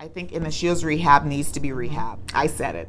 I think Initio Rehab needs to be rehab. I said it.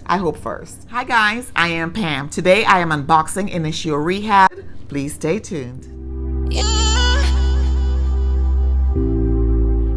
I hope first. Hi guys, I am Pam. Today I am unboxing Initio Rehab. Please stay tuned.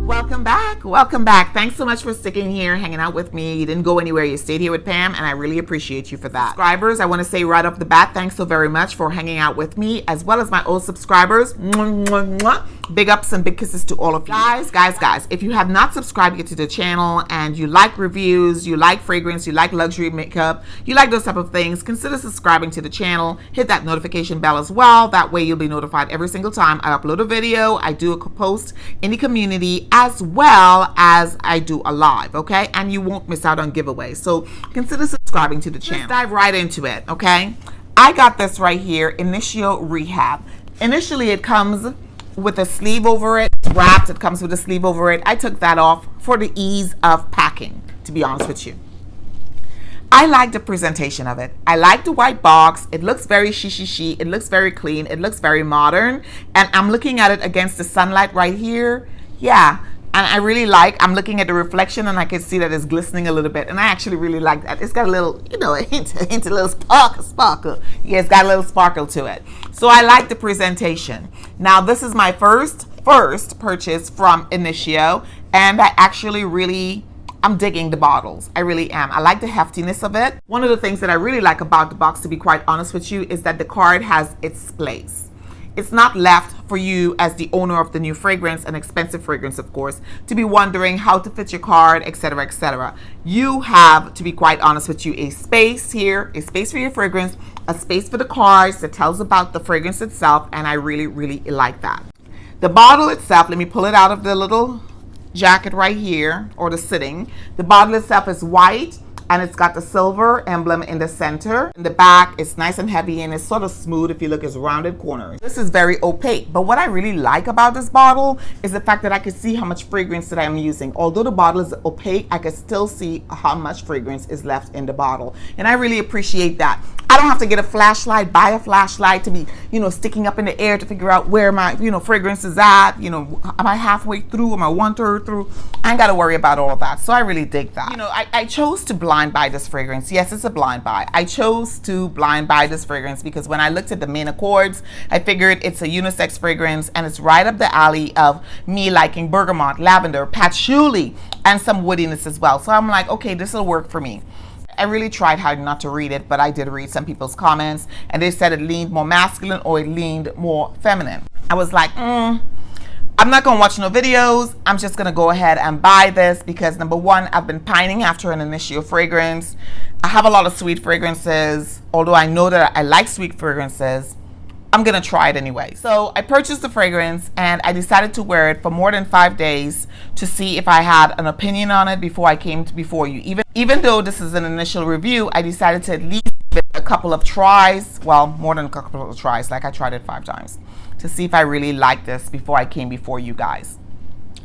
Welcome back. Welcome back. Thanks so much for sticking here, hanging out with me. You didn't go anywhere. You stayed here with Pam, and I really appreciate you for that. Subscribers, I want to say right off the bat, thanks so very much for hanging out with me, as well as my old subscribers. Big ups and big kisses to all of you. Guys, if you have not subscribed yet to the channel and you like reviews, you like fragrance, you like luxury makeup, you like those type of things, consider subscribing to the channel. Hit that notification bell as well. That way you'll be notified every single time I upload a video, I do a post in the community, as well as I do a live, okay? And you won't miss out on giveaways. So consider subscribing to the channel. Let's dive right into it, okay? I got this right here, Initio Rehab. Initially, it comes with a sleeve over it. It's wrapped, it comes with a sleeve over it. I took that off for the ease of packing, to be honest with you. I like the presentation of it. I like the white box. It looks very she. It looks very clean. It looks very modern. And I'm looking at it against the sunlight right here. Yeah. And I really I'm looking at the reflection and I can see that it's glistening a little bit. And I actually really like that. It's got a little, you know, a hint a little sparkle. Yeah, it's got a little sparkle to it. So I like the presentation. Now, this is my first purchase from Initio. And I actually I'm digging the bottles. I really am. I like the heftiness of it. One of the things that I really like about the box, to be quite honest with you, is that the card has its place. It's not left for you as the owner of the new fragrance, an expensive fragrance, of course, to be wondering how to fit your card, etc., etc. You have, to be quite honest with you, a space here, a space for your fragrance, a space for the cards that tells about the fragrance itself, and I really like that. The bottle itself, let me pull it out of the little jacket right here, or the sitting. The bottle itself is white, and it's got the silver emblem in the center. In the back, it's nice and heavy, and it's sort of smooth. If you look, it's rounded corners. This is very opaque, but what I really like about this bottle is the fact that I can see how much fragrance that I'm using. Although the bottle is opaque, I can still see how much fragrance is left in the bottle, and I really appreciate that. I don't have to get a flashlight, buy a flashlight to be, you know, sticking up in the air to figure out where my, you know, fragrance is at. You know, am I halfway through? Am I 1/3 through? I ain't got to worry about all of that. So I really dig that. You know, I chose to blind buy this fragrance. Yes, it's a blind buy. I chose to blind buy this fragrance because when I looked at the main accords, I figured it's a unisex fragrance, and it's right up the alley of me liking bergamot, lavender, patchouli, and some woodiness as well. So I'm like, okay, this will work for me. I really tried hard not to read it, but I did read some people's comments, and they said it leaned more masculine or it leaned more feminine. I was like, I'm not going to watch no videos. I'm just going to go ahead and buy this because, number one, I've been pining after an Initio fragrance. I have a lot of sweet fragrances. Although I know that I like sweet fragrances, I'm going to try it anyway. So I purchased the fragrance, and I decided to wear it for more than 5 days to see if I had an opinion on it before I came before you. Even though this is an initial review, I decided to at least give it a couple of tries. Well, more than a couple of tries. Like, I tried it 5 times to see if I really liked this before I came before you guys.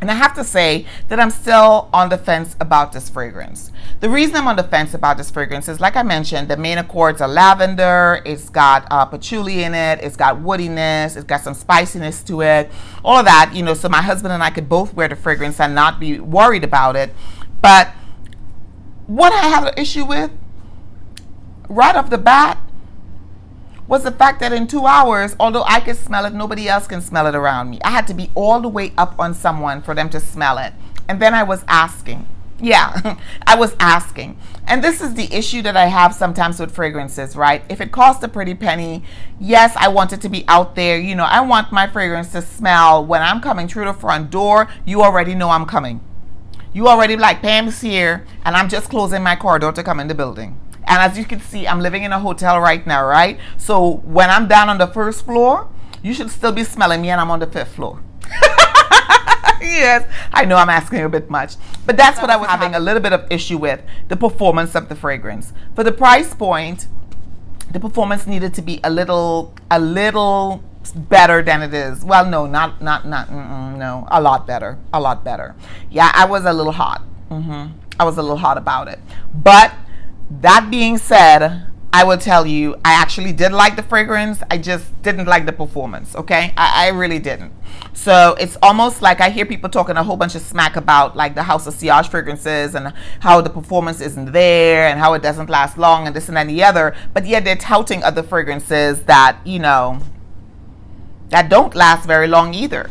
And I have to say that I'm still on the fence about this fragrance. The reason I'm on the fence about this fragrance is, like I mentioned, the main accords are lavender, it's got patchouli in it, it's got woodiness, it's got some spiciness to it, all of that, you know, so my husband and I could both wear the fragrance and not be worried about it. But what I have an issue with, right off the bat, was the fact that in 2 hours, although I could smell it, nobody else can smell it around me. I had to be all the way up on someone for them to smell it. And then I was asking. Yeah, I was asking. And this is the issue that I have sometimes with fragrances, right? If it costs a pretty penny, yes, I want it to be out there. You know, I want my fragrance to smell when I'm coming through the front door. You already know I'm coming. You already like, Pam's here, and I'm just closing my car door to come in the building. And as you can see, I'm living in a hotel right now, right? So when I'm down on the 1st floor, you should still be smelling me, and I'm on the 5th floor. Yes, I know I'm asking a bit much, but that's what I was having a little bit of issue with, the performance of the fragrance. For the price point, the performance needed to be a little better than it is. Well, no, no, a lot better. Yeah, I was a little hot. I was a little hot about it. But that being said, I will tell you, I actually did like the fragrance. I just didn't like the performance, okay? I really didn't. So it's almost like I hear people talking a whole bunch of smack about like the House of Sillage fragrances and how the performance isn't there and how it doesn't last long and this and that and the other. But yet they're touting other fragrances that, you know, that don't last very long either.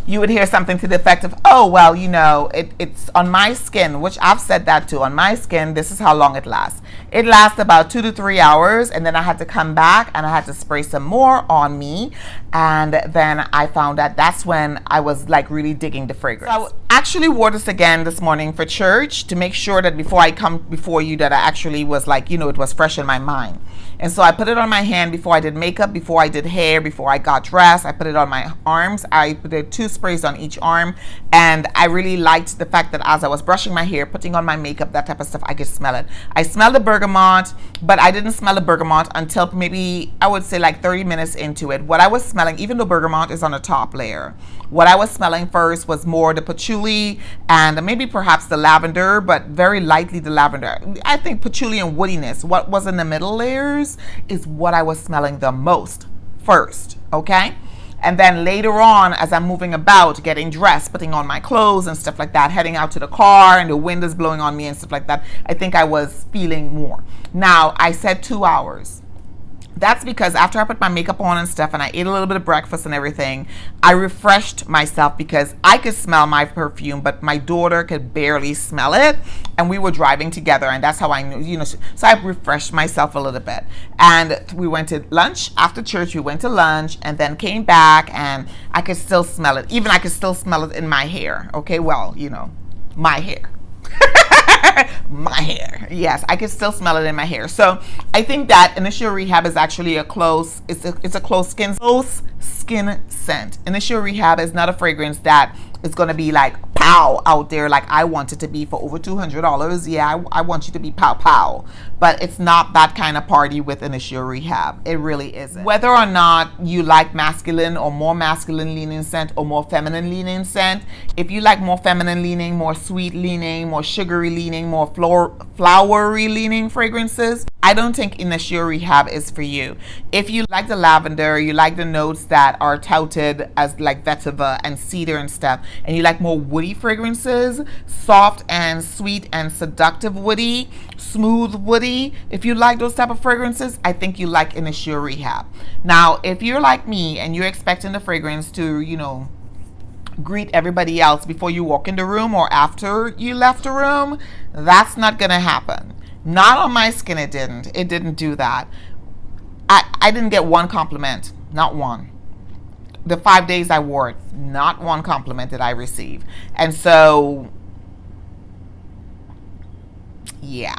You would hear something to the effect of, oh, well, you know, it's on my skin, which I've said that too. On my skin, this is how long it lasts. It lasts about 2 to 3 hours, and then I had to come back and I had to spray some more on me. And then I found that that's when I was like really digging the fragrance. So I actually wore this again this morning for church to make sure that before I come before you that I actually was like, you know, it was fresh in my mind. And so I put it on my hand before I did makeup, before I did hair, before I got dressed. I put it on my arms. I put 2 sprays on each arm. And I really liked the fact that as I was brushing my hair, putting on my makeup, that type of stuff, I could smell it. I smelled the bergamot, but I didn't smell the bergamot until maybe, I would say like 30 minutes into it. What I was smelling, even though bergamot is on the top layer, what I was smelling first was more the patchouli and maybe perhaps the lavender, but very lightly the lavender. I think patchouli and woodiness, what was in the middle layers, is what I was smelling the most first, okay? And then later on, as I'm moving about, getting dressed, putting on my clothes and stuff like that, heading out to the car and the wind is blowing on me and stuff like that, I think I was feeling more. Now, I said 2 hours. That's because after I put my makeup on and stuff and I ate a little bit of breakfast and everything, I refreshed myself because I could smell my perfume, but my daughter could barely smell it. And we were driving together, and that's how I knew, you know, so I refreshed myself a little bit. And we went to lunch. After church, we went to lunch and then came back, and I could still smell it. Even I could still smell it in my hair. Okay, well, you know, my hair. My hair, yes, I can still smell it in my hair. So I think that Initio Rehab is actually a close skin scent. Initio Rehab is not a fragrance that is going to be like pow out there like I want it to be for over $200. Yeah, I want you to be pow pow, but it's not that kind of party with Initio Rehab. It really isn't. Whether or not you like masculine or more masculine leaning scent or more feminine leaning scent, if you like more feminine leaning, more sweet leaning, more sugary leaning, more flowery leaning fragrances, I don't think Initio Rehab is for you. If you like the lavender, you like the notes that are touted as like vetiver and cedar and stuff, and you like more woody fragrances, soft and sweet and seductive woody, smooth woody, if you like those type of fragrances, I think you like Initio Rehab. Now, if you're like me and you're expecting the fragrance to, you know, greet everybody else before you walk in the room or after you left the room, that's not gonna happen. Not on my skin, it didn't. It didn't do that. I didn't get one compliment, not one. The 5 days I wore it, not one compliment did I receive. And so, yeah,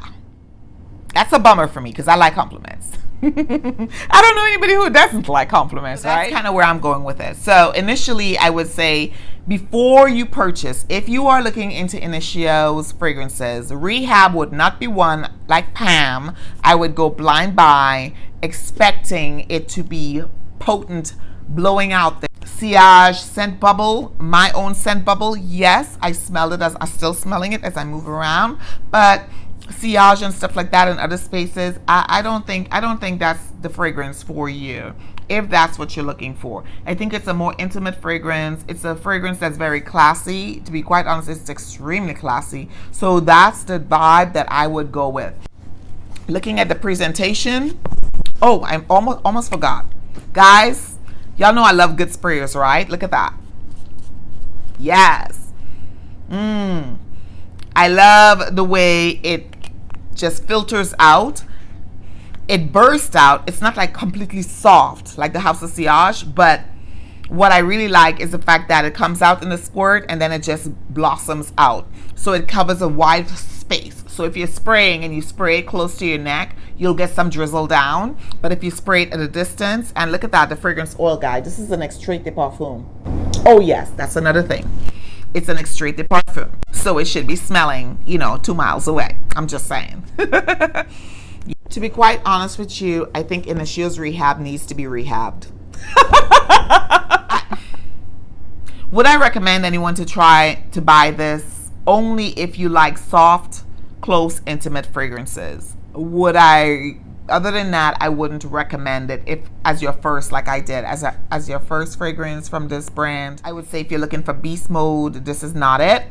that's a bummer for me because I like compliments. I don't know anybody who doesn't like compliments, right? That's kind of where I'm going with it. So initially, I would say before you purchase, if you are looking into Initio's fragrances, Rehab would not be one like Pam. I would go blind buy, expecting it to be potent, blowing out the Sillage scent bubble, my own scent bubble. Yes, I smelled it, as I'm still smelling it as I move around, but Sillage and stuff like that in other spaces, I don't think that's the fragrance for you if that's what you're looking for. I think it's a more intimate fragrance. It's a fragrance that's very classy. To be quite honest, it's extremely classy. So that's the vibe that I would go with. Looking at the presentation, oh, I almost forgot. Guys, y'all know I love good sprayers, right? Look at that. Yes. I love the way it just filters out. It bursts out. It's not like completely soft like the House of Sillage, but what I really like is the fact that it comes out in a squirt and then it just blossoms out. So it covers a wide space. So if you're spraying and you spray it close to your neck, you'll get some drizzle down. But if you spray it at a distance, and look at that, the fragrance oil, guy. This is an extrait de parfum. Oh yes, that's another thing. It's an extrait de parfum. So it should be smelling, you know, 2 miles away. I'm just saying. To be quite honest with you, I think Initio's Rehab needs to be rehabbed. Would I recommend anyone to try to buy this? Only if you like soft, close, intimate fragrances. Would I Other than that, I wouldn't recommend it if as your first, like I did, as your first fragrance from this brand. I would say if you're looking for beast mode, this is not it.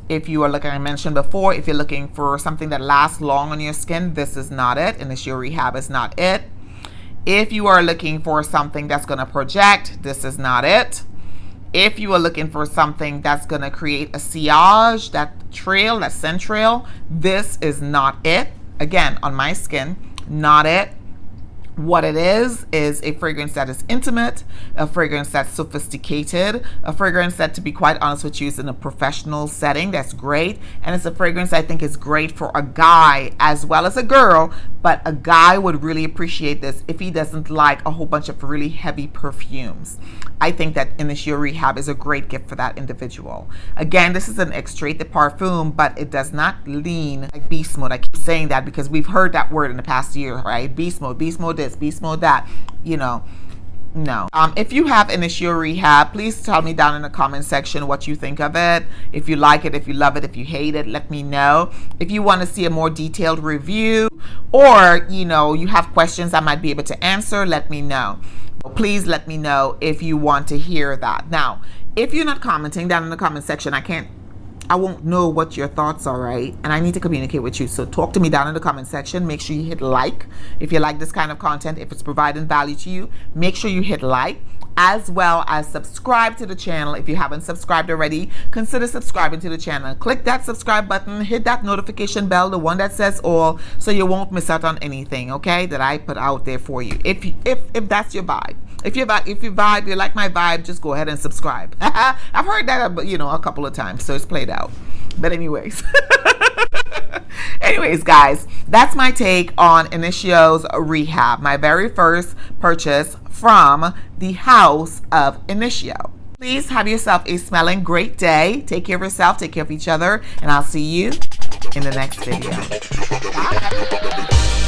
If you are looking, I mentioned before, if you're looking for something that lasts long on your skin, this is not it. Initio Rehab is not it. If you are looking for something that's going to project, this is not it. If you are looking for something that's going to create a sillage, that trail, that scent trail, this is not it. Again, on my skin, not it. What it is a fragrance that is intimate, a fragrance that's sophisticated, a fragrance that, to be quite honest with you, is in a professional setting. That's great. And it's a fragrance I think is great for a guy as well as a girl, but a guy would really appreciate this if he doesn't like a whole bunch of really heavy perfumes. I think that Initio Rehab is a great gift for that individual. Again, this is an extrait de parfum, but it does not lean like beast mode. I keep saying that because we've heard that word in the past year, right? Beast mode this, beast mode that, you know. No. If you have Initio Rehab, please tell me down in the comment section what you think of it. If you like it, if you love it, if you hate it, let me know. If you want to see a more detailed review, or you know, you have questions I might be able to answer, let me know. Please let me know if you want to hear that. Now, if you're not commenting down in the comment section, I won't know what your thoughts are, right? And I need to communicate with you. So talk to me down in the comment section. Make sure you hit like if you like this kind of content. If it's providing value to you, make sure you hit like, as well as subscribe to the channel. If you haven't subscribed already, consider subscribing to the channel. Click that subscribe button, hit that notification bell, the one that says all, so you won't miss out on anything, okay, that I put out there for you. If that's your vibe. If you vibe, you like my vibe, just go ahead and subscribe. I've heard that, you know, a couple of times, so it's played out. But anyways, guys, that's my take on Initio's Rehab, my very first purchase from the house of Initio. Please have yourself a smelling great day. Take care of yourself, take care of each other, and I'll see you in the next video. Bye.